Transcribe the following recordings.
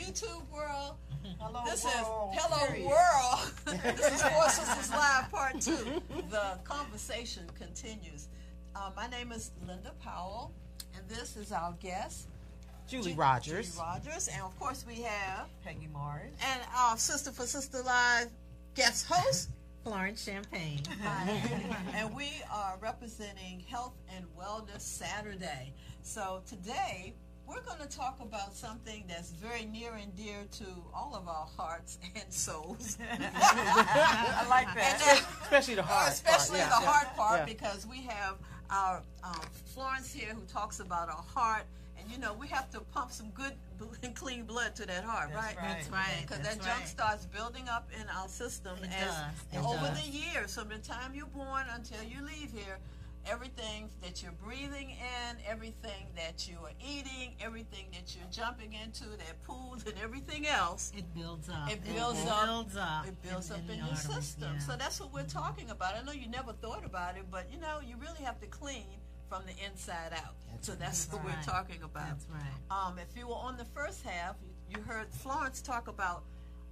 YouTube world. Hello This world. is Hello Period. World. This is Four Sisters Live Part 2. The conversation continues. My name is Linda Powell, and this is our guest, Julie Rogers. Julie Rogers, and of course we have Peggy Morris. and our Sister for Sister Live guest host, Florence Champagne. and we are representing Health and Wellness Saturday. So today we're going to talk about something that's very near and dear to all of our hearts and souls. I like that. Especially the heart Especially part. the heart part, Yeah. because we have our Florence here who talks about our heart. And you know, we have to pump some good and clean blood to that heart, That's right? right. That's right. Because That's that junk right. starts building up in our system It as does. It over does. the years. From the time you're born until you leave here, everything that you're breathing in, everything that you are eating, everything that you're jumping into, that pools and everything else, It builds up. it builds up. Builds up. It builds up the in your arteries, system. yeah. So that's what we're talking about. I know you never thought about it, but you know, you really have to clean from the inside out. So that's what we're right. talking about. That's right. If you were on the first half, you heard Florence talk about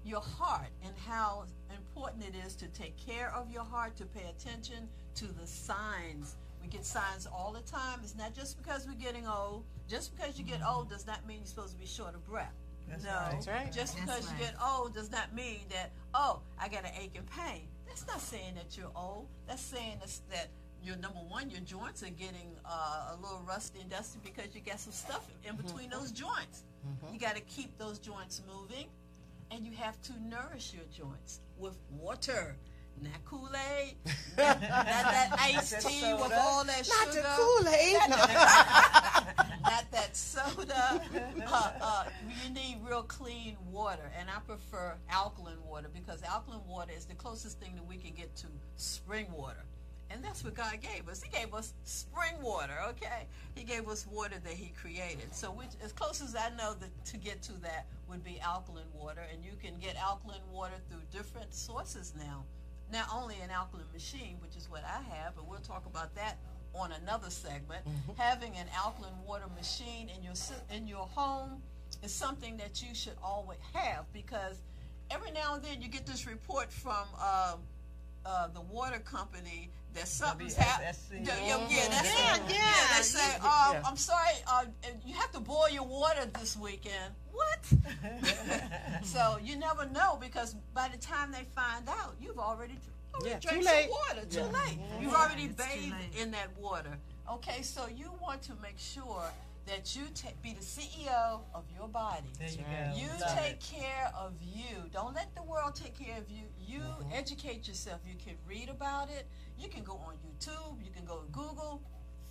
your heart and how important it is to take care of your heart, to pay attention to the signs. We get signs all the time. It's not just because we're getting old. Just because you get old does not mean you're supposed to be short of breath. That's No, right. That's right. just That's because right. you get old does not mean that, oh, I got an ache and pain. That's not saying that you're old. That's saying that you're, number one, your joints are getting a little rusty and dusty because you got some stuff in between those joints. You got to keep those joints moving, and you have to nourish your joints with water. Not Kool-Aid, not that iced Not tea that with soda. all that Not sugar. the Kool-Aid. Not that soda. You need real clean water, and I prefer alkaline water because alkaline water is the closest thing that we can get to spring water. And that's what God gave us. He gave us spring water, okay? He gave us water that He created. So as close as I know to get to that would be alkaline water, and you can get alkaline water through different sources now. Not only an alkaline machine, which is what I have, but we'll talk about that on another segment. Having an alkaline water machine in your home is something that you should always have, because every now and then you get this report from the water company that something's happening. They say, I'm sorry, you have to boil your water this weekend. What? So you never know, because by the time they find out, you've already drank too some late. water. Too Yeah. late. You've already It's too bathed late. in that water. Okay, so you want to make sure that you be the CEO of your body. There you Right. go. You Love take it. care of you. Don't let the world take care of you. You educate yourself. You can read about it. You can go on YouTube. You can go to Google.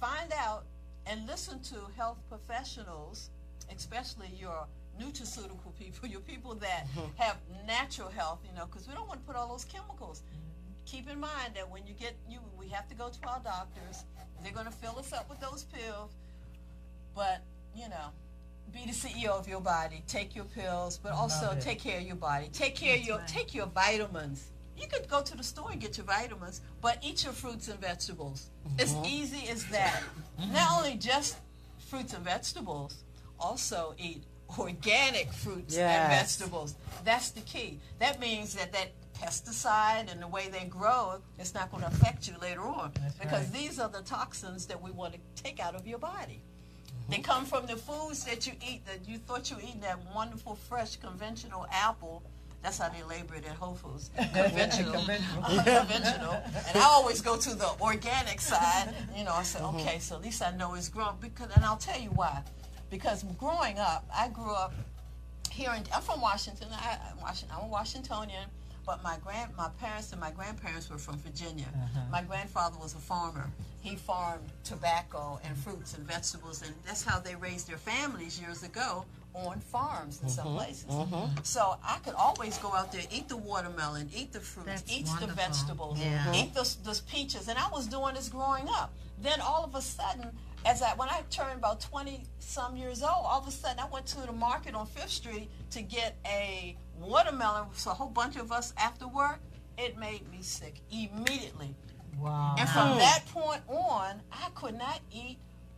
Find out and listen to health professionals, especially your nutraceutical people, your people that have natural health, you know, because we don't want to put all those chemicals. Keep in mind that when we have to go to our doctors. They're going to fill us up with those pills. But, you know, be the CEO of your body. Take your pills, but also Love it. take care of your body. Take your vitamins. You could go to the store and get your vitamins, but eat your fruits and vegetables. As easy as that. Not only just fruits and vegetables, also eat organic fruits and Yes. vegetables. That's the key. That means that pesticide and the way they grow, it's not going to affect you later on. That's because right. these are the toxins that we want to take out of your body. They come from the foods that you eat, that you thought you were eating that wonderful, fresh, conventional apple. That's how they label it at Whole Foods. Conventional. Conventional. And I always go to the organic side. You know, I say, okay, so at least I know it's grown. And I'll tell you why. Because growing up, I grew up here I'm from Washington. I'm a Washingtonian. But my parents and my grandparents were from Virginia. My grandfather was a farmer. He farmed tobacco and fruits and vegetables, and that's how they raised their families years ago, on farms in some places. So I could always go out there, eat the watermelon, eat the fruits, That's eat the wonderful. vegetables, Yeah. eat those peaches, and I was doing this growing up. Then all of a sudden, when I turned about 20-some years old, all of a sudden I went to the market on 5th Street to get a watermelon. So a whole bunch of us after work, it made me sick immediately. Wow. And from that point on, I could not eat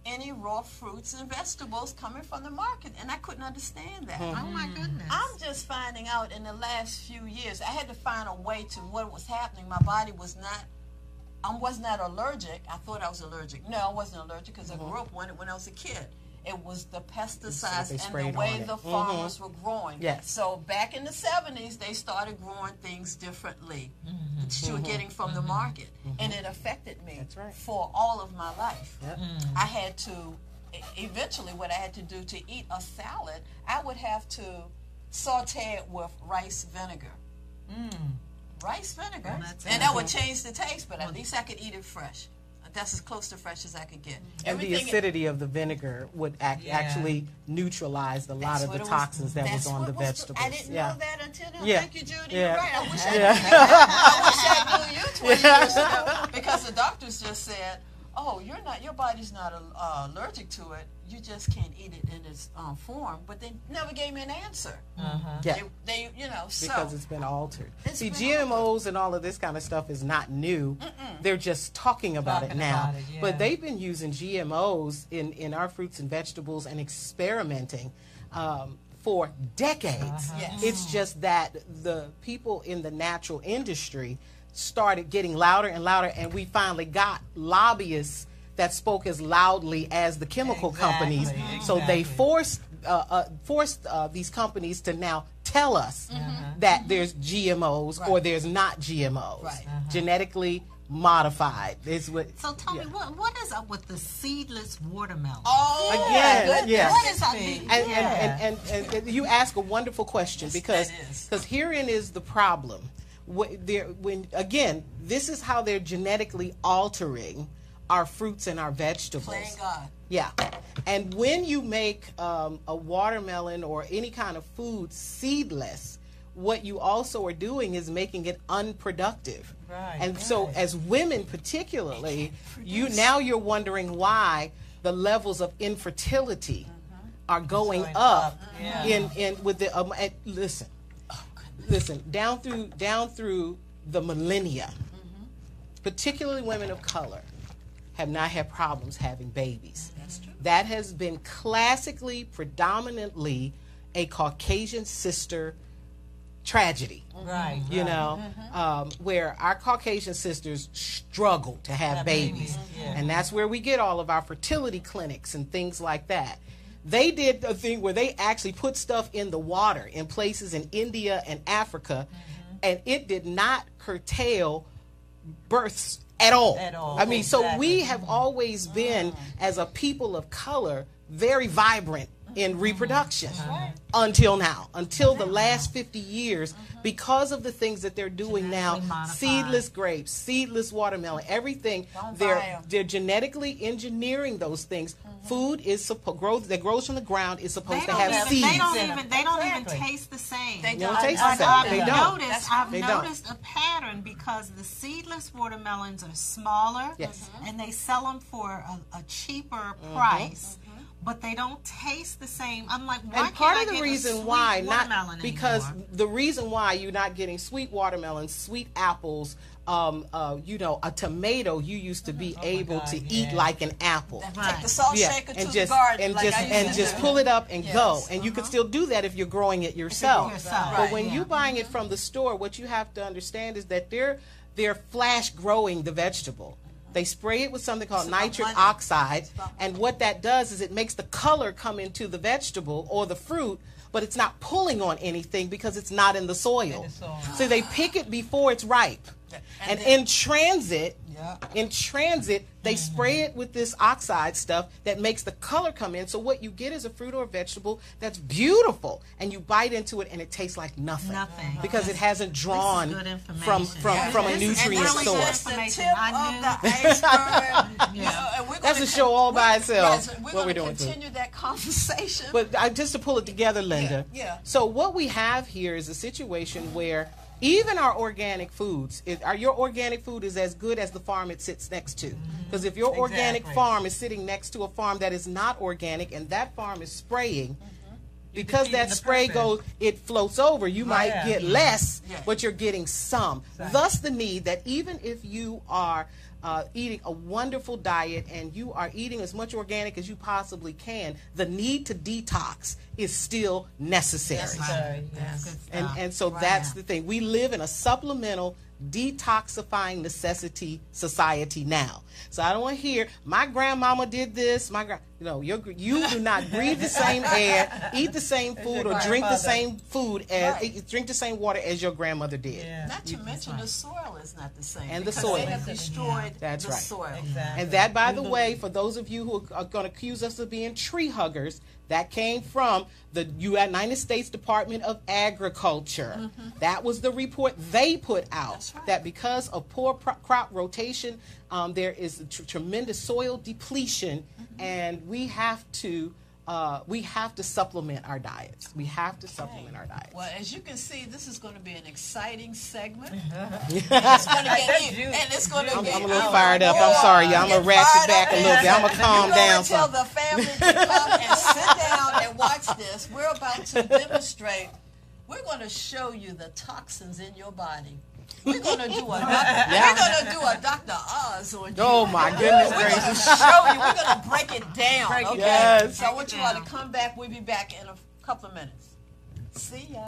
any raw fruits and vegetables coming from the market, and I couldn't understand that. Oh my goodness. I'm just finding out in the last few years. I had to find a way to what was happening. My body was not. I was not allergic. I thought I was allergic. No, I wasn't allergic because I grew up on it when I was a kid. It was the pesticides and the way the farmers were growing. Yes. So back in the 70s, they started growing things differently that you were getting from the market, and it affected me That's right. for all of my life. Yep. I had to, eventually what I had to do to eat a salad, I would have to saute it with rice vinegar. Rice vinegar. And that would change the taste, but at least I could eat it fresh. That's as close to fresh as I could get. And the acidity of the vinegar would actually neutralize a lot of the toxins that was on the vegetables. I didn't know that until now. Yeah. Thank you, Judy. Yeah. You're right. I wish I knew you 20 years ago, because the doctors just said, "Oh, your body's not allergic to it. You just can't eat it in its form." But they never gave me an answer. Yeah. They Because it's been altered. It's See, been GMOs and all of this kind of stuff is not new. They're just talking about it now. But they've been using GMOs in our fruits and vegetables and experimenting for decades. Yes. It's just that the people in the natural industry started getting louder and louder, and we finally got lobbyists that spoke as loudly as the chemical companies. So they forced these companies to now tell us that there's GMOs or there's not GMOs. Right. Genetically modified. Is what. So tell me, what is up with the seedless watermelon? Oh, Again, goodness. yes. What is up? And you ask a wonderful question, because that is. herein is the problem. Again, this is how they're genetically altering our fruits and our vegetables. Playing God. Yeah. And when you make a watermelon or any kind of food seedless, what you also are doing is making it unproductive. Right. And so as women particularly, you're wondering why the levels of infertility are going up in with the and listen, down through the millennia, particularly women of color have not had problems having babies. That's true. That has been classically, predominantly a Caucasian sister tragedy. Right. You know, where our Caucasian sisters struggle to have babies. And that's where we get all of our fertility clinics and things like that. They did a thing where they actually put stuff in the water in places in India and Africa, and it did not curtail births at all. I mean, so we have always been, as a people of color, very vibrant in reproduction until now, until the last 50 years, because of the things that they're doing now. Seedless grapes, seedless watermelon, everything. They're genetically engineering those things. Food is that grows from the ground is supposed to have seeds. They don't even taste the same. They don't taste the same. They don't. I've noticed a pattern, because the seedless watermelons are smaller, and they sell them for a cheaper price. But they don't taste the same. I'm like, why and part can't of the I get reason a sweet why watermelon because anymore? the reason why you're not getting sweet watermelons, sweet apples, a tomato you used to be able to eat like an apple. Take the salt shaker to and the just garden, like just pull it up and go. And you can still do that if you're growing it yourself. But when you're buying it from the store, what you have to understand is that they're flash growing the vegetable. They spray it with something called nitric oxide, and what that does is it makes the color come into the vegetable or the fruit, but it's not pulling on anything because it's not in the soil. So they pick it before it's ripe. And in transit, they spray it with this oxide stuff that makes the color come in. So what you get is a fruit or a vegetable that's beautiful, and you bite into it and it tastes like nothing. Because it hasn't drawn from a nutrient source. That's the tip of the iceberg. That's a show all by itself. We're what we're going doing to continue that conversation. But just to pull it together, Linda. So what we have here is a situation where even our organic foods, your organic food is as good as the farm it sits next to. Because if your organic farm is sitting next to a farm that is not organic and that farm is spraying, because that spray it floats over, you might get less, but you're getting some. Thus the need that even if you are eating a wonderful diet and you are eating as much organic as you possibly can, the need to detox is still necessary. Yes. And so that's the thing. We live in a supplemental detoxifying necessity society now. So I don't want to hear my grandmama did this. You do not breathe the same air, eat the same food, or drink the same food as drink the same water as your grandmother did. Yeah. Not to mention the soil is not the same. And the because soil. They have destroyed That's the right. soil. Exactly. And that, by the way, for those of you who are going to accuse us of being tree huggers, that came from the United States Department of Agriculture. That was the report they put out. That's right. That because of poor crop rotation, there is tremendous soil depletion, and we have to supplement our diets. We have to supplement our diets. Well, as you can see, this is going to be an exciting segment. It's going to get, it's going to I'm get. a little fired up. I'm sorry, y'all. I'm going to ratchet back a little bit. I'm going to calm down Tell some. the family to come and sit down and watch this. We're about to demonstrate. We're going to show you the toxins in your body. We're going to do a Dr. Oz on you. Oh my goodness We're going to gracious. show you. We're going to break it down. Okay. Yes. So I want you all to come back. We'll be back in a couple of minutes. See ya.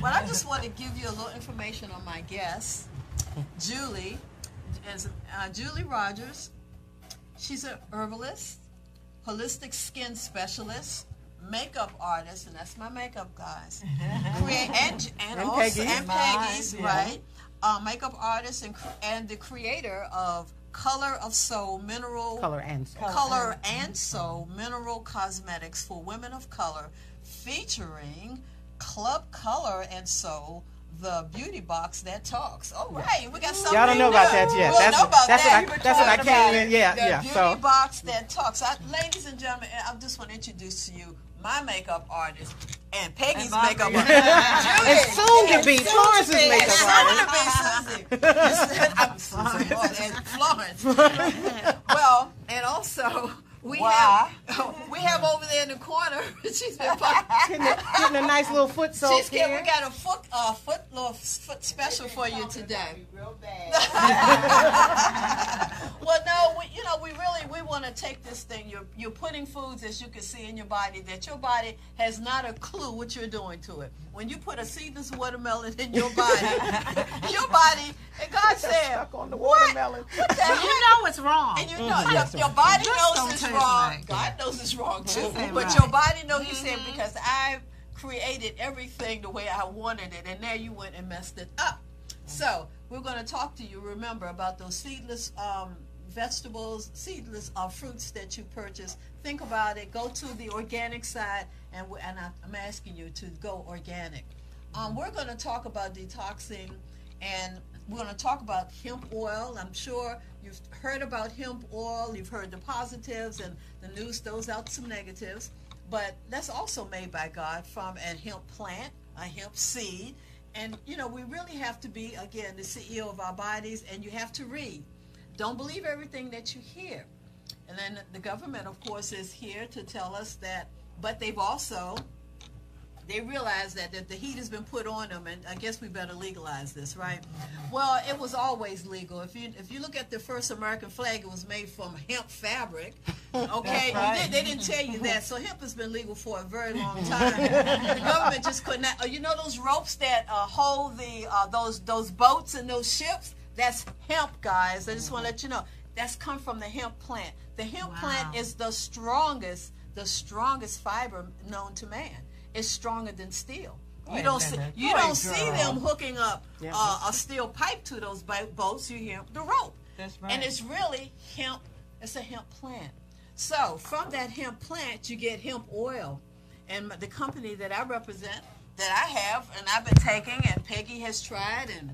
But I just want to give you a little information on my guest, Julie. Julie Rogers. She's an herbalist, holistic skin specialist, makeup artist, and that's my makeup guys. And also Peggy's. and Peggy's, Yeah. right? makeup artist and the creator of Color and Soul Mineral Cosmetics for Women of Color, featuring Club Color and Soul, the beauty box that talks. All right, we got something. Y'all don't know about that yet. We'll know about that. That's what I came in. Yeah, the beauty box that talks. Ladies and gentlemen, I just want to introduce to you my makeup artist and Peggy's makeup artist. And soon to be Florence's makeup artist. I'm Susie. And Florence. Well, and also we have over there in the corner. She's been getting a nice little foot soak here. We got a foot special for you today. Real bad. Well, no, we want to take this thing. You're putting foods, as you can see, in your body that your body has not a clue what you're doing to it. When you put a seedless watermelon in your body, and God said, stuck on the watermelon. What the hell? You know it's wrong. And you know your body knows it's wrong. God knows it's wrong too. But your body knows. He said, because I created everything the way I wanted it, and now you went and messed it up. So we're going to talk to you, remember, about those seedless vegetables, seedless fruits that you purchase. Think about it. Go to the organic side, and I'm asking you to go organic. We're going to talk about detoxing, and we're going to talk about hemp oil. I'm sure you've heard about hemp oil. You've heard the positives, and the news throws out some negatives. But that's also made by God from a hemp plant, a hemp seed. And, we really have to be, again, the CEO of our bodies, and you have to read. Don't believe everything that you hear. And then the government, of course, is here to tell us that, but they realize that the heat has been put on them, and I guess we better legalize this, right? Well, it was always legal. If you look at the first American flag, it was made from hemp fabric. Okay, right. They didn't tell you that. So hemp has been legal for a very long time. The government just could not. Those ropes that hold those boats and those ships? That's hemp, guys. I just want to let you know. That's come from the hemp plant. The hemp plant is the strongest fiber known to man. It's stronger than steel. You don't see them hooking up a steel pipe to those boats. You hear the rope. That's right. And it's really hemp. It's a hemp plant. So from that hemp plant, you get hemp oil. And the company that I represent, that I have, and I've been taking, and Peggy has tried, and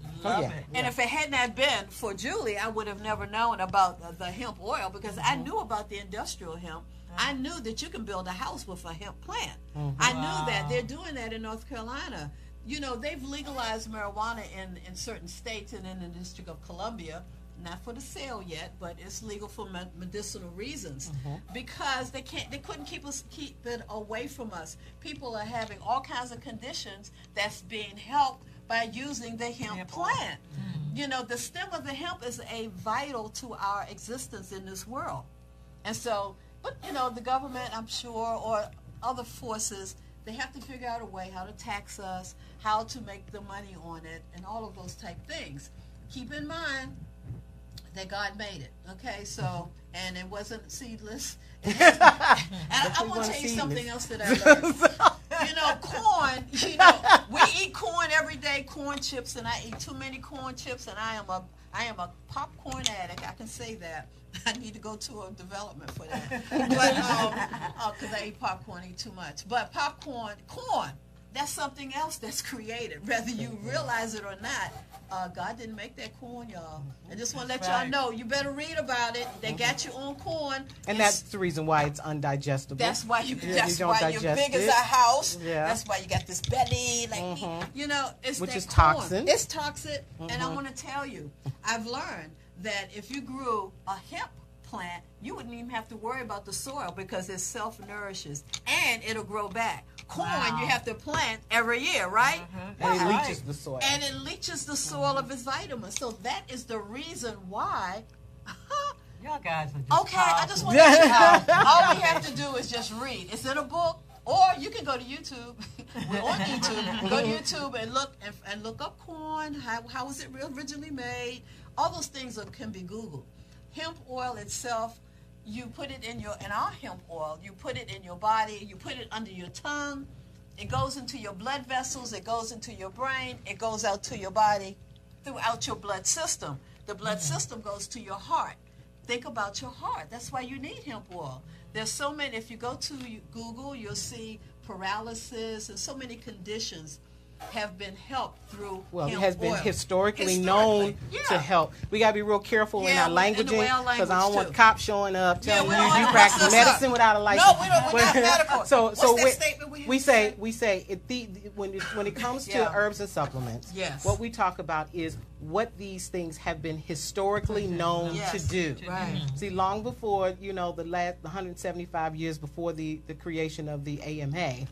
and if it had not been for Julie, I would have never known about the hemp oil, because I knew about the industrial hemp. I knew that you can build a house with a hemp plant. I knew that. They're doing that in North Carolina. They've legalized marijuana in certain states and in the District of Columbia. Not for the sale yet, but it's legal for medicinal reasons, because they couldn't keep it away from us. People are having all kinds of conditions that's being helped by using the hemp plant. The stem of the hemp is vital to our existence in this world. And so, but the government, I'm sure, or other forces, they have to figure out a way how to tax us, how to make the money on it, and all of those type things. Keep in mind that God made it, okay? So, and it wasn't seedless. And I want to tell you something else that I learned. Corn, we eat corn every day, corn chips, and I eat too many corn chips, and I am a popcorn addict. I can say that. I need to go to a development for that. But, because I eat popcorn, eat too much. But corn, that's something else that's created, whether you realize it or not. God didn't make that corn, y'all. I just want to let y'all know. You better read about it. They got you on corn. And that's the reason why it's undigestible. That's why you're big as a house. Yeah. That's why you got this belly. It's which is corn. toxin. It's toxic. And I want to tell you, I've learned that if you grew a hemp plant, you wouldn't even have to worry about the soil, because it self-nourishes and it'll grow back. Corn, you have to plant every year, right? And it leaches the soil. And it leaches the soil of its vitamins. So that is the reason why. Y'all guys are just okay. I just want to let you know. All we have to do is just read. It's in a book, or you can go to YouTube. We're on YouTube. Go to YouTube and look up corn. How was it originally made? All those things can be Googled. Hemp oil itself, you put it in our hemp oil, you put it in your body, you put it under your tongue, it goes into your blood vessels, it goes into your brain, it goes out to your body throughout your blood system. The blood system goes to your heart. Think about your heart. That's why you need hemp oil. There's so many. If you go to Google, you'll see paralysis and so many conditions have been helped through well, hemp it has been oil. historically known to help. We got to be real careful in our languaging because I don't want cops showing up telling you practice medicine without a license. No, we don't. We're not medical. So that statement we say when it comes to herbs and supplements, what we talk about is what these things have been historically known to do. Right. See, long before the last 175 years before the creation of the AMA.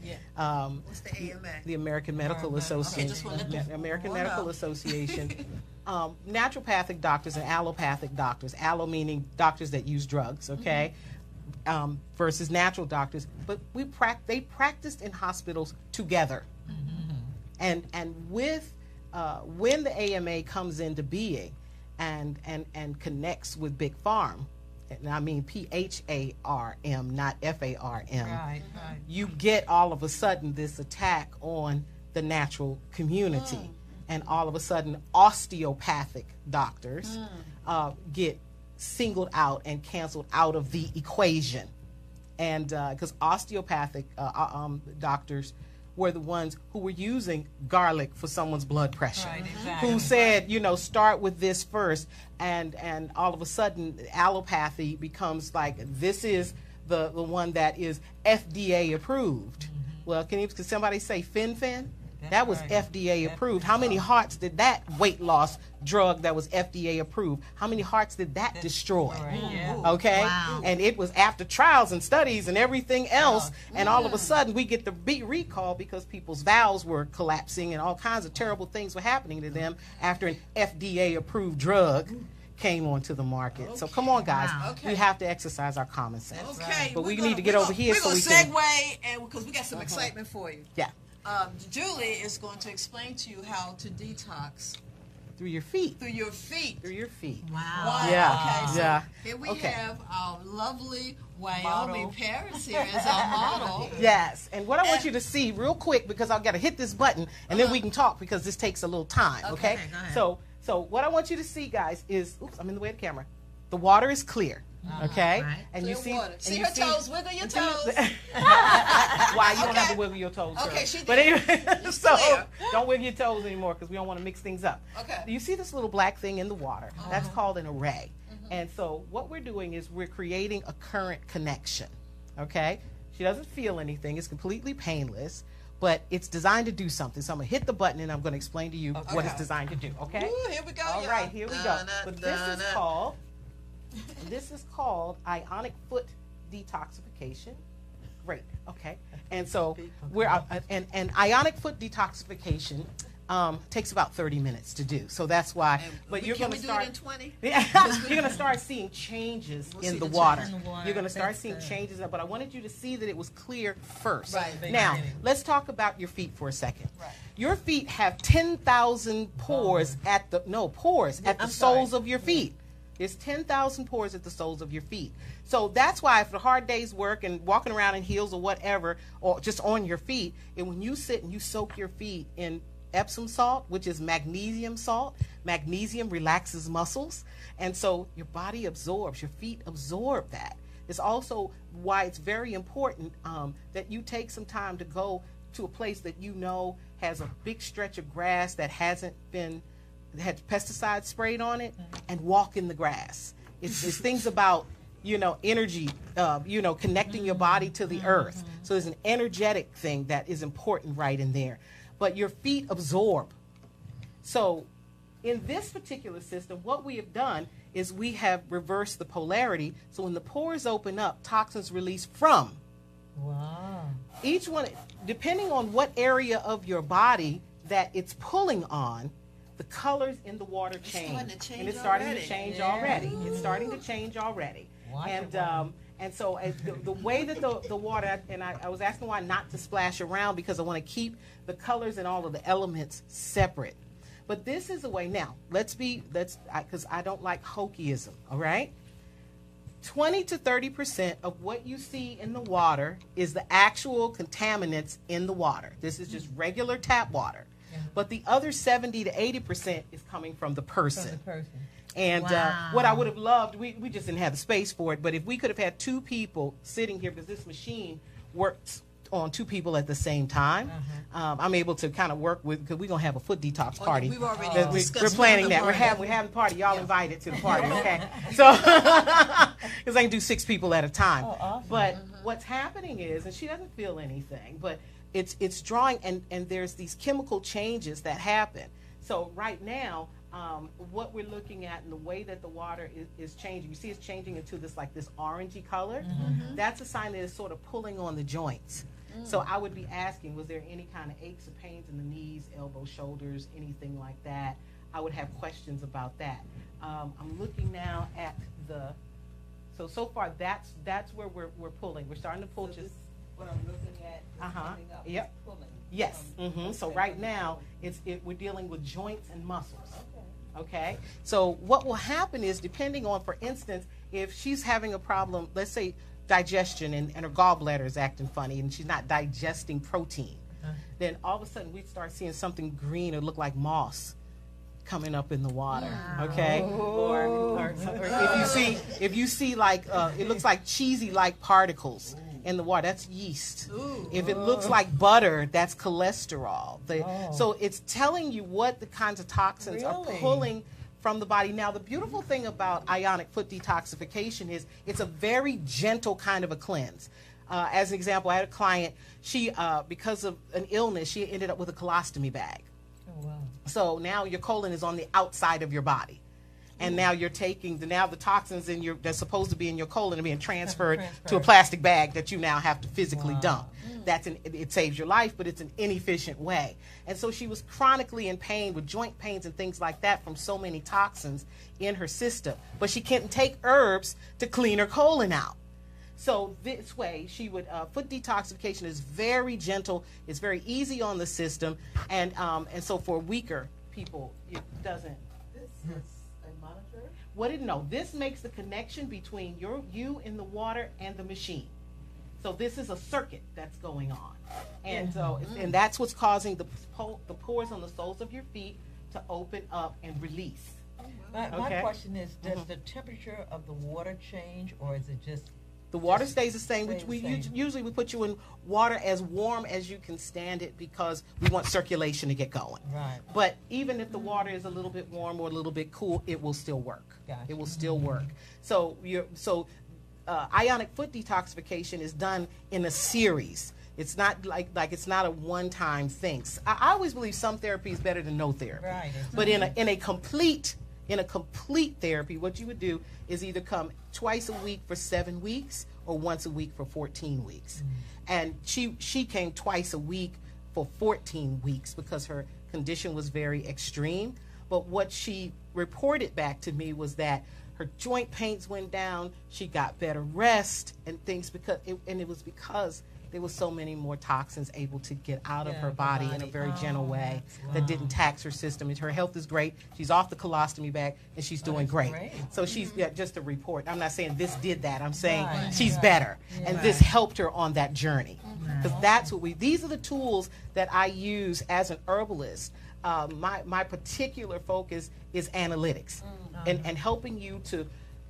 What's the AMA? The American Medical Association. American Medical Association. Naturopathic doctors and allopathic doctors. Allo meaning doctors that use drugs. Okay. Versus natural doctors, but they practiced in hospitals together, and with when the AMA comes into being and connects with Big Farm, and I mean PHARM, not FARM, right. you get all of a sudden this attack on the natural community, and all of a sudden osteopathic doctors get singled out and canceled out of the equation, and because osteopathic doctors were the ones who were using garlic for someone's blood pressure, right, exactly. who said, start with this first, and all of a sudden allopathy becomes like, this is the one that is FDA approved. Well, can somebody say Fen? That was FDA approved. How many hearts did that weight loss drug that was FDA approved, how many hearts did that destroy? Okay? Wow. And it was after trials and studies and everything else, and all of a sudden we get the recall because people's valves were collapsing and all kinds of terrible things were happening to them after an FDA approved drug came onto the market. So come on, guys. We have to exercise our common sense. Okay. But we need to get over here so we can... can... segue, and because we got some excitement for you. Yeah. Julie is going to explain to you how to detox. Through your feet. Through your feet. Through your feet. Wow. Yeah. Okay, so Yeah. here we have our lovely Wyoming Paris here as our model. Yes. And what I want you to see real quick, because I've got to hit this button, and then we can talk because this takes a little time, okay? Go ahead. So what I want you to see, guys, is, oops, I'm in the way of the camera. The water is clear. Okay, right. and Clear you see, water. and See you her toes, wiggle your toes. Why you don't have to wiggle your toes? Okay, girl. she did. But anyway, It's so clear. don't wiggle your toes anymore because we don't want to mix things up. Okay. You see this little black thing in the water? That's called an array. And so what we're doing is we're creating a current connection. Okay, she doesn't feel anything; it's completely painless. But it's designed to do something. So I'm going to hit the button and I'm going to explain to you what it's designed to do. Okay. Ooh, here we go. All right, here we go. But this is called ionic foot detoxification. Great. Okay. And so we're and ionic foot detoxification takes about 30 minutes to do. So that's why. But you're going to start. Do it in 20? You're going to start seeing changes in the water. You're going to start seeing changes. But I wanted you to see that it was clear first. Right. Now let's talk about your feet for a second. Right. Your feet have 10,000 pores at the soles of your feet. There's 10,000 pores at the soles of your feet. So that's why if the hard day's work and walking around in heels or whatever, or just on your feet, and when you sit and you soak your feet in Epsom salt, which is magnesium salt, magnesium relaxes muscles, and so your body absorbs, your feet absorb that. It's also why it's very important that you take some time to go to a place that you know has a big stretch of grass that hasn't been had pesticides sprayed on it, and walk in the grass. It's things about, energy, connecting your body to the earth. So there's an energetic thing that is important right in there. But your feet absorb. So in this particular system, what we have done is we have reversed the polarity. So when the pores open up, toxins release from. Wow. Each one, depending on what area of your body that it's pulling on, the colors in the water change. And it's starting to change already. It's starting to change already. And so the way that the water, and I was asking why not to splash around, because I want to keep the colors and all of the elements separate. But this is a way. Now, because I don't like hokeyism, all right? 20 to 30% of what you see in the water is the actual contaminants in the water. This is just regular tap water. but the other 70 to 80% is coming from the person. And Wow. what I would have loved, we just didn't have the space for it, but if we could have had 2 people sitting here, because this machine works on 2 people at the same time, I'm able to kind of work with, because we're going to have a foot detox party. We've already discussed We're planning that. We're having a party. Y'all invited to the party, okay? So, because I can do 6 people at a time. Oh, awesome. But what's happening is, and she doesn't feel anything, but it's drawing, and there's these chemical changes that happen. So right now, what we're looking at and the way that the water is changing, you see it's changing into this orangey color. That's a sign that it's sort of pulling on the joints. So I would be asking, was there any kind of aches or pains in the knees, elbows, shoulders, anything like that? I would have questions about that. I'm looking now at so far that's where we're pulling. We're starting to pull just What I'm looking at is coming up. Yep. Pulling. Yes. So right now we're dealing with joints and muscles. Okay. So what will happen is, depending on, for instance, if she's having a problem, let's say digestion, and her gallbladder is acting funny and she's not digesting protein, then all of a sudden we start seeing something green or look like moss coming up in the water. Wow. Okay. Or if you see like it looks like cheesy like particles in the water, that's yeast. If it looks like butter, that's cholesterol. So it's telling you what the kinds of toxins are pulling from the body. Now, the beautiful thing about ionic foot detoxification is it's a very gentle kind of a cleanse. As an example, I had a client, she, because of an illness, she ended up with a colostomy bag. Oh, wow. So now your colon is on the outside of your body. And now you're taking the toxins that's supposed to be in your colon are being transferred to a plastic bag that you now have to physically dump. It saves your life, but it's an inefficient way. And so she was chronically in pain with joint pains and things like that from so many toxins in her system. But she couldn't take herbs to clean her colon out. So this way, she would, foot detoxification is very gentle, it's very easy on the system, and so for weaker people, it doesn't. This is a monitor? This makes the connection between you in the water and the machine. So this is a circuit that's going on. And and that's what's causing the pores on the soles of your feet to open up and release. My question is, does the temperature of the water change, or is it just... The water stays the same. Usually we put you in water as warm as you can stand it, because we want circulation to get going. Right. But even if the water is a little bit warm or a little bit cool, it will still work. Gotcha. It will still work. So ionic foot detoxification is done in a series. It's not like it's not a one-time thing. I always believe some therapy is better than no therapy. Right. But in a complete therapy, what you would do is either come twice a week for 7 weeks or once a week for 14 weeks. And she came twice a week for 14 weeks because her condition was very extreme. But what she reported back to me was that her joint pains went down, she got better rest and things, because it was because there was so many more toxins able to get out of her body in a very gentle way that didn't tax her system. And her health is great. She's off the colostomy bag and she's doing great. So she's just a report. I'm not saying this did that. I'm saying she's better. And this helped her on that journey. Because that's what these are the tools that I use as an herbalist. My particular focus is analytics and helping you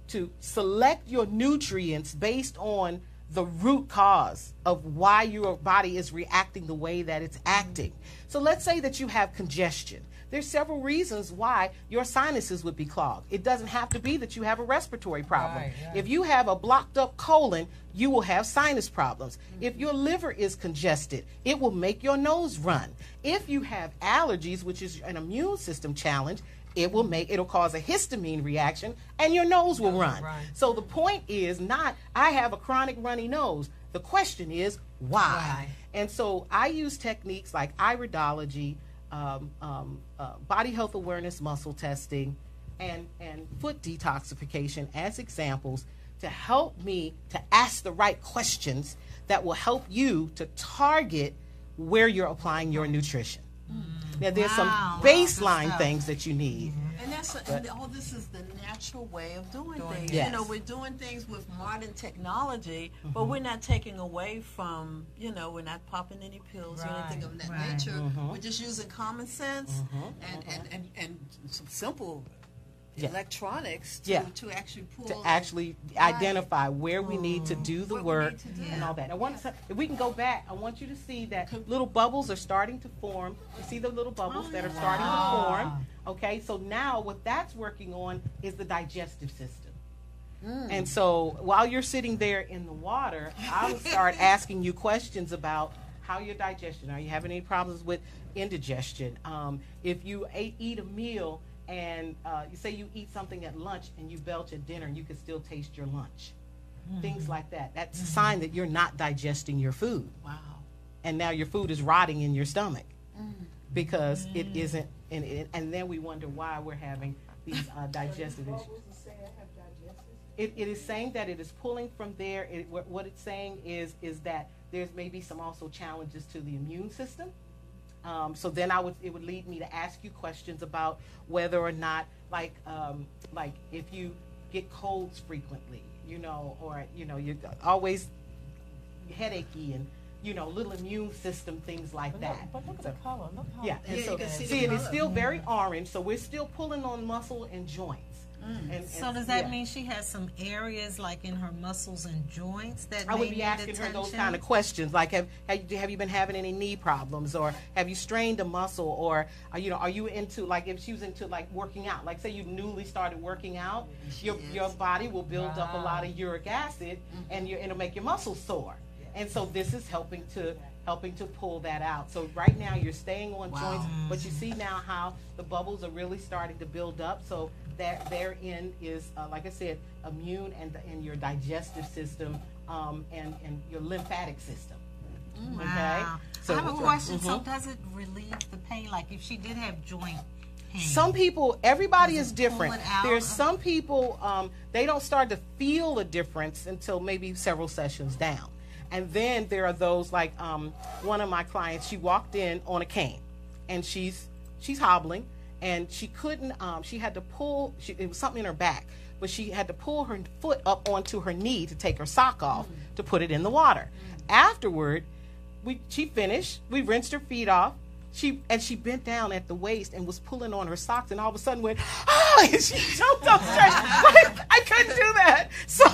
to select your nutrients based on the root cause of why your body is reacting the way that it's acting. So let's say that you have congestion. There's several reasons why your sinuses would be clogged. It doesn't have to be that you have a respiratory problem. If you have a blocked up colon, you will have sinus problems. If your liver is congested, it will make your nose run. If you have allergies, which is an immune system challenge, it'll cause a histamine reaction and your nose will run. So the point is not, I have a chronic runny nose. The question is, why? And so I use techniques like iridology, body health awareness, muscle testing, and foot detoxification as examples to help me to ask the right questions that will help you to target where you're applying your nutrition. Now, there's some baseline things that you need. And Yes, and all this is the natural way of doing things. Yes. You know, we're doing things with modern technology, but we're not taking away from, you know, we're not popping any pills or anything of that nature. We're just using common sense and some simple electronics to actually pull. To actually identify where we need to do the work and all that. Now, if we can go back, I want you to see that little bubbles are starting to form. You see the little bubbles that are starting to form? Okay, so now what that's working on is the digestive system. And so while you're sitting there in the water, I will start asking you questions about how your digestion. Are you having any problems with indigestion? If you eat a meal and you say you eat something at lunch and you belch at dinner and you can still taste your lunch. Things like that. That's a sign that you're not digesting your food. Wow. And now your food is rotting in your stomach because it isn't, and then we wonder why we're having these digestive issues. It is saying that it is pulling from there. What it's saying is that there's maybe some also challenges to the immune system. So then it would lead me to ask you questions about whether or not, like if you get colds frequently, you know, or, you know, you're always headachy and, you know, little immune system, things like that. But look at the color. Look how And so, you can see see, the it is color. still very orange, so we're still pulling on muscle and joints. And So does that mean she has some areas like in her muscles and joints that I would may be need asking her those attention? kind of questions, like have you been having any knee problems, or have you strained a muscle, or you know, are you into, like, if she was into like working out, like say you newly started working out, your body will build up a lot of uric acid, and it'll make your muscles sore, and so this is helping to pull that out. So right now you're staying on joints, but you see now how the bubbles are really starting to build up. So that therein is, like I said, immune and your digestive system, and your lymphatic system. Wow. Okay. So I have a question. So does it relieve the pain? Like if she did have joint pain? some people, everybody is pull different. it out? There's some people, they don't start to feel a difference until maybe several sessions down. And then there are those like one of my clients, she walked in on a cane and she's hobbling and she couldn't, she had to pull, it was something in her back, but she had to pull her foot up onto her knee to take her sock off to put it in the water. Afterward, she finished, we rinsed her feet off. She bent down at the waist and was pulling on her socks, and all of a sudden went, and she jumped up straight. I couldn't do that. So,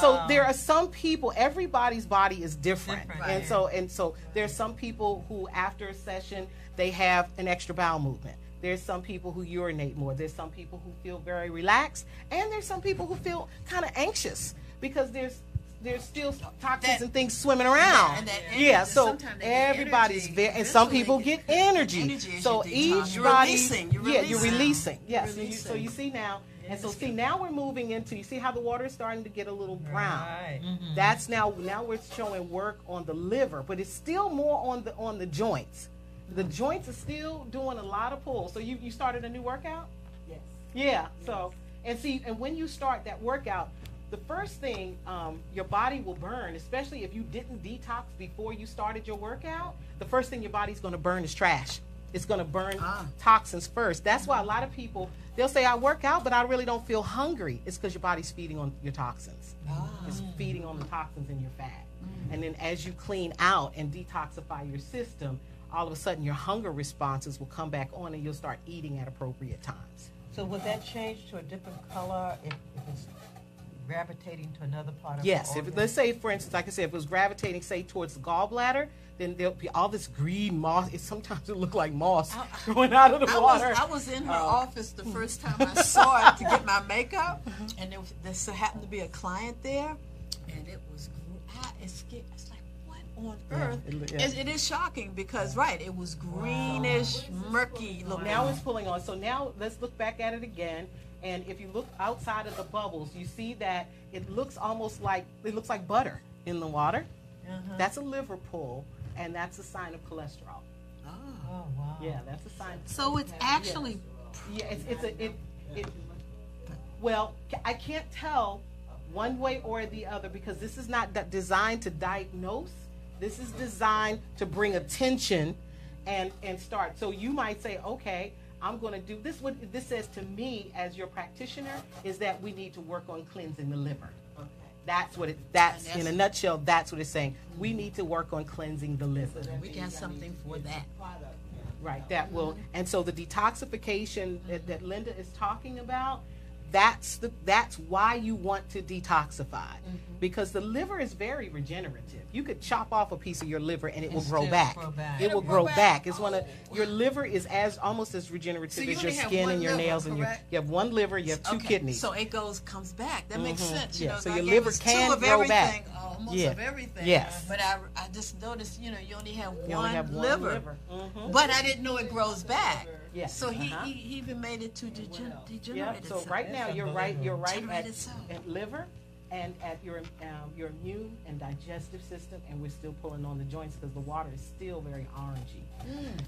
so there are some people. Everybody's body is different, and so there's some people who after a session they have an extra bowel movement. There's some people who urinate more. There's some people who feel very relaxed, and there's some people who feel kind of anxious because there's still toxins and things swimming around. And that energy, so everybody's energy, very, and some people get energy. So each body, you're releasing. Yes. So you see now, and so see now we're moving into. You see how the water is starting to get a little brown. Right. Mm-hmm. That's now we're showing work on the liver, but it's still more on the joints. The joints are still doing a lot of pull. So you started a new workout? Yes. Yeah. So and when you start that workout, the first thing your body will burn, especially if you didn't detox before you started your workout, the first thing your body's going to burn is trash. It's going to burn toxins first. That's why a lot of people, they'll say, I work out, but I really don't feel hungry. It's because your body's feeding on your toxins. It's feeding on the toxins in your fat. And then as you clean out and detoxify your system, all of a sudden your hunger responses will come back on and you'll start eating at appropriate times. So would that change to a different color if it's gravitating to another part of Yes, the if organ? let's say, for instance, like I said, if it was gravitating, say, towards the gallbladder, then there'll be all this green moss. Sometimes it look like moss growing out of the water. I was in her office the first time I saw it to get my makeup, and there happened to be a client there, and it was, it's like, what on earth? It is shocking because, it was greenish, murky looking. Now it's pulling on. So now let's look back at it again. And if you look outside of the bubbles, you see that it looks like butter in the water. That's a liver pull, and that's a sign of cholesterol. Oh, wow. Yeah, that's a sign. So it's actually Well, I can't tell one way or the other because this is not designed to diagnose. This is designed to bring attention and start. So you might say, okay, I'm going to do this. What this says to me as your practitioner is that we need to work on cleansing the liver. Okay. That's what that's in a nutshell. That's what it's saying. We need to work on cleansing the liver. We got something for that. Right. That will. And so the detoxification that Linda is talking about, that's why you want to detoxify, because the liver is very regenerative. You could chop off a piece of your liver and it will grow back. It will grow back. It's one of your liver is almost as regenerative as your skin and your nails and you have one liver, you have two kidneys. So it comes back. That makes sense. You know, so your liver can grow back. Almost of everything. Yes. But I just noticed, you only have one liver. But I didn't know it grows back. Yes. So he even made it to degenerate. Yeah. So right now you're right at liver and at your immune and digestive system, and we're still pulling on the joints because the water is still very orangey.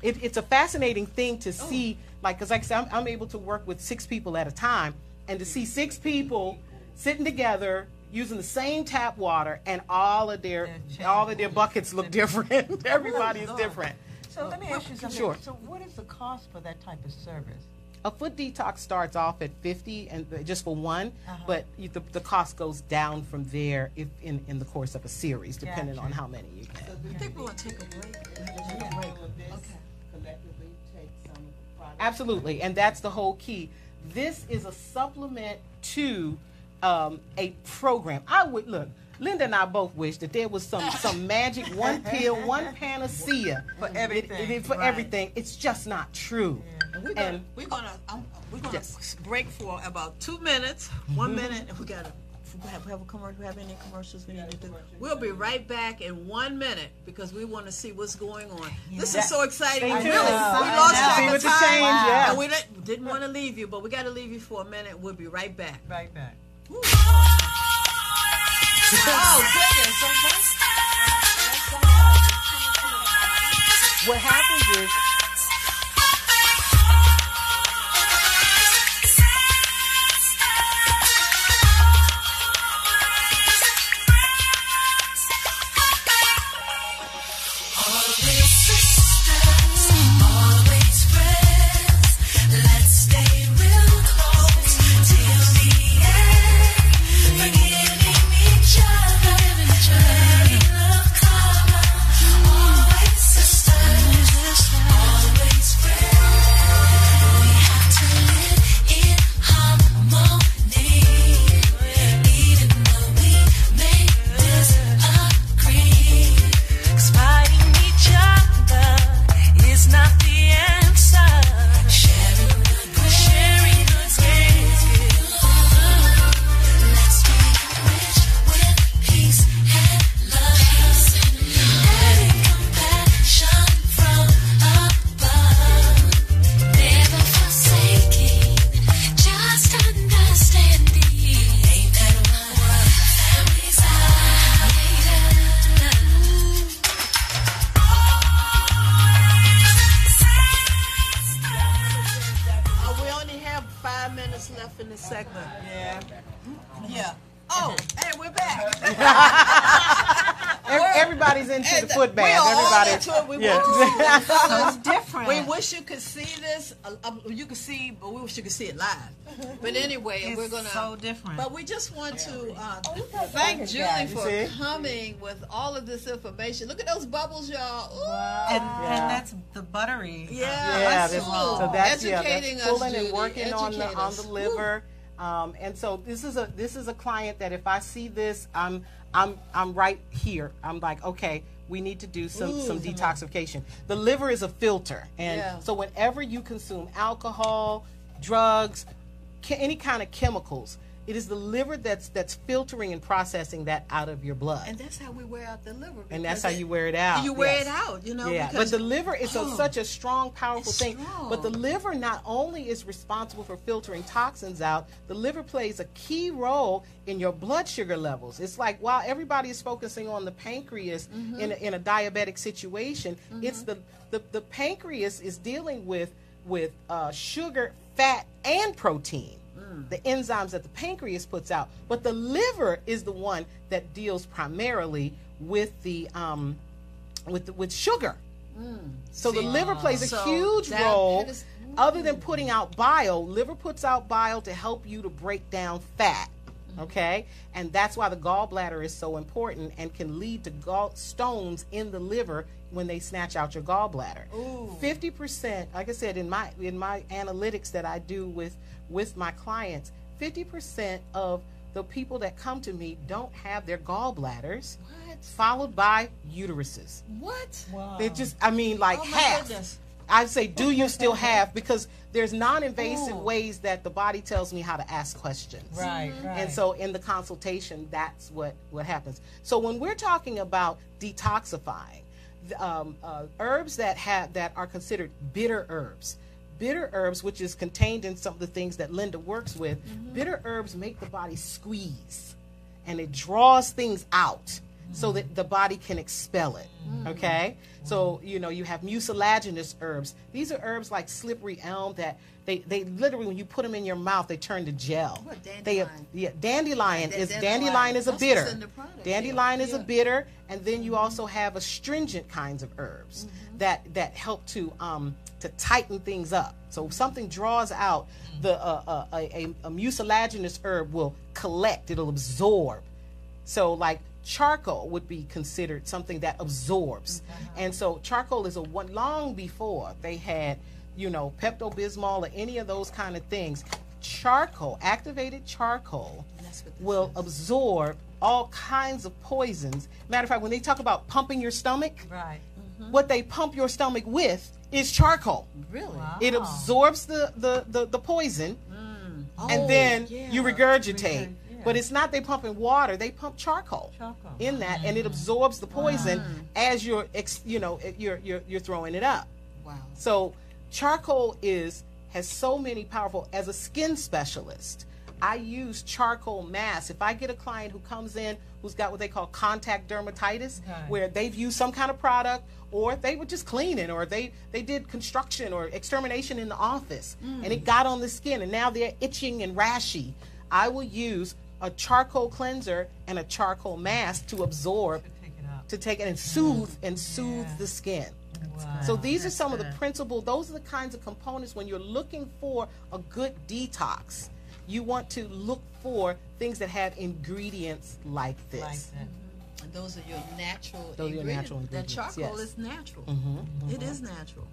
It's a fascinating thing to see, because like I said, I'm able to work with 6 people at a time, and to see 6 people sitting together using the same tap water, and all of their buckets look different. Everybody is different. So let me ask you something. Sure. So what is the cost for that type of service? A foot detox starts off at $50 and just for one, but the cost goes down from there if in the course of a series, depending on how many you get. I think we'll take a break. Collectively take some of the products. Absolutely, and that's the whole key. This is a supplement to a program. Linda and I both wish that there was some magic, one pill, one panacea for everything. For everything. It's just not true. Yeah. We're gonna break for about 2 minutes, 1 minute, and we have a commercial. We have any commercials we need to do? We'll be right back in 1 minute because we want to see what's going on. This is so exciting. We lost track of time, and we didn't want to leave you, but we got to leave you for a minute. We'll be right back. Right back. Oh goodness! What happens is. Everybody's into the foot bath. Everybody's it's different. We wish you could see this. You could see, but we wish you could see it live. But anyway, we're gonna so different. But we just want to thank Julie for coming with all of this information. Look at those bubbles, y'all. Wow. And that's the buttery. That's cool. So that's educating us, pulling Judy. and working on the liver. And so this is a client that if I see this, I'm right here. I'm like, okay, we need to do some detoxification. The liver is a filter, and so whenever you consume alcohol, drugs, any kind of chemicals, it is the liver that's filtering and processing that out of your blood. And that's how we wear out the liver. And that's how you wear it out. You wear it out, Yeah, but the liver is such a strong, powerful thing. Strong. But the liver not only is responsible for filtering toxins out, the liver plays a key role in your blood sugar levels. It's like while everybody is focusing on the pancreas in a diabetic situation, it's the pancreas is dealing with sugar, fat, and protein. The enzymes that the pancreas puts out, but the liver is the one that deals primarily with with sugar. So the liver plays a So huge that role. is- Other than putting out bile, liver puts out bile to help you to break down fat. Okay? And that's why the gallbladder is so important and can lead to stones in the liver when they snatch out your gallbladder. 50%, like I said, in my analytics that I do with my clients, 50% of the people that come to me don't have their gallbladders, followed by uteruses. What? Wow. They just, I mean, like Oh my half. goodness. I'd say, do you still have? Because there's non-invasive ways that the body tells me how to ask questions. Right, right. And so in the consultation, that's what happens. So when we're talking about detoxifying, herbs that are considered bitter herbs, which is contained in some of the things that Linda works with, bitter herbs make the body squeeze, and it draws things out so that the body can expel it. Okay? So, you have mucilaginous herbs. These are herbs like slippery elm that they literally, when you put them in your mouth, they turn to gel. What, dandelion? Dandelion is Dandelion. a That's bitter. what's in the product, Dandelion is a yeah. bitter, and then you also have astringent kinds of herbs that help to tighten things up. So if something draws out, a mucilaginous herb will collect, it'll absorb. So like charcoal would be considered something that absorbs. And so charcoal is long before they had, Pepto-Bismol or any of those kind of things. Charcoal, activated charcoal, will absorb all kinds of poisons. Matter of fact, when they talk about pumping your stomach, Right. what they pump your stomach with is charcoal. Really? Wow. It absorbs the poison, and then you regurgitate. But it's not they pumping water; they pump charcoal in that, and it absorbs the poison as you're throwing it up. Wow. So charcoal has so many powerful. As a skin specialist, I use charcoal masks. If I get a client who comes in who's got what they call contact dermatitis, where they've used some kind of product, or they were just cleaning, or they did construction or extermination in the office, and it got on the skin, and now they're itching and rashy, I will use a charcoal cleanser and a charcoal mask to absorb, to take it and soothe the skin. Wow. So these are some of the those are the kinds of components when you're looking for a good detox. You want to look for things that have ingredients like this. Like that. And those are your natural Those are your ingredients. natural ingredients, The charcoal yes. is natural. It is natural.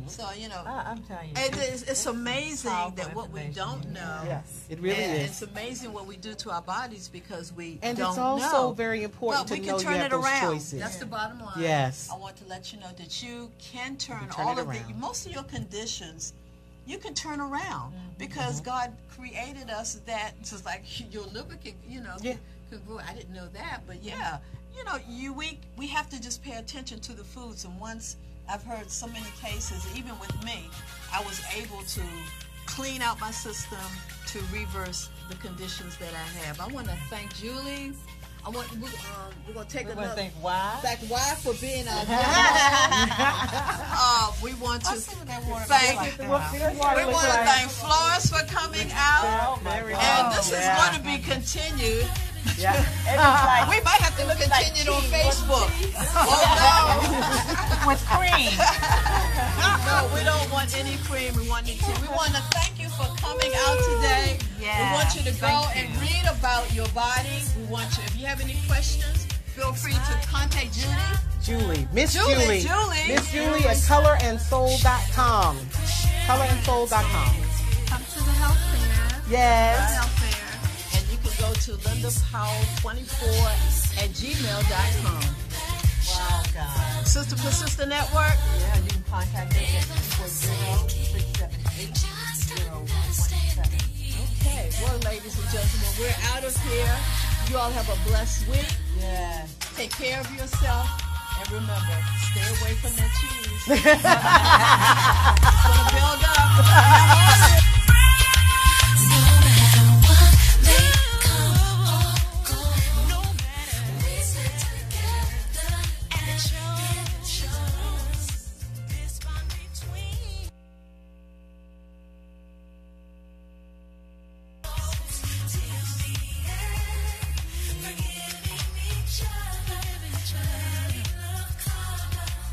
So, I'm telling you. it's amazing Powerful that what we information. don't know. Yes. It really and is. It's amazing what we do to our bodies because we And don't it's also know. very important But to we know can you turn have it those around. choices. That's the bottom line. Yes. I want to let you know that you can turn turn all it of around. most of your conditions. You can turn around because God created us that just like your liver can, can grow. I didn't know that, but yeah, we have to just pay attention to the foods. And once I've heard so many cases, even with me, I was able to clean out my system to reverse the conditions that I have. I want to thank Julie. We're gonna take We're going to another. think, why? Thank why for being our we want to thank. We want to thank Florence for coming out, and this is going to be continued. Yeah. We might have to continue it on Facebook. Oh no! With cream. No, we don't want any cream. We want it to. We want to thank you for coming out today. We want you to go and read about your body. We want you. If you have any questions, feel free to contact Judy. Miss Julie. Miss Julie at colorandsoul.com. Colorandsoul.com. Come to the health fair. Yes. Health fair. And you can go to lindapowell24@gmail.com. Wow, God. Sister for Sister Network. Yeah, you can contact us at 240-678-0117. Okay, well, ladies and gentlemen, we're out of here. You all have a blessed week. Yes. Take care of yourself. And remember, stay away from that cheese. It's going to build up.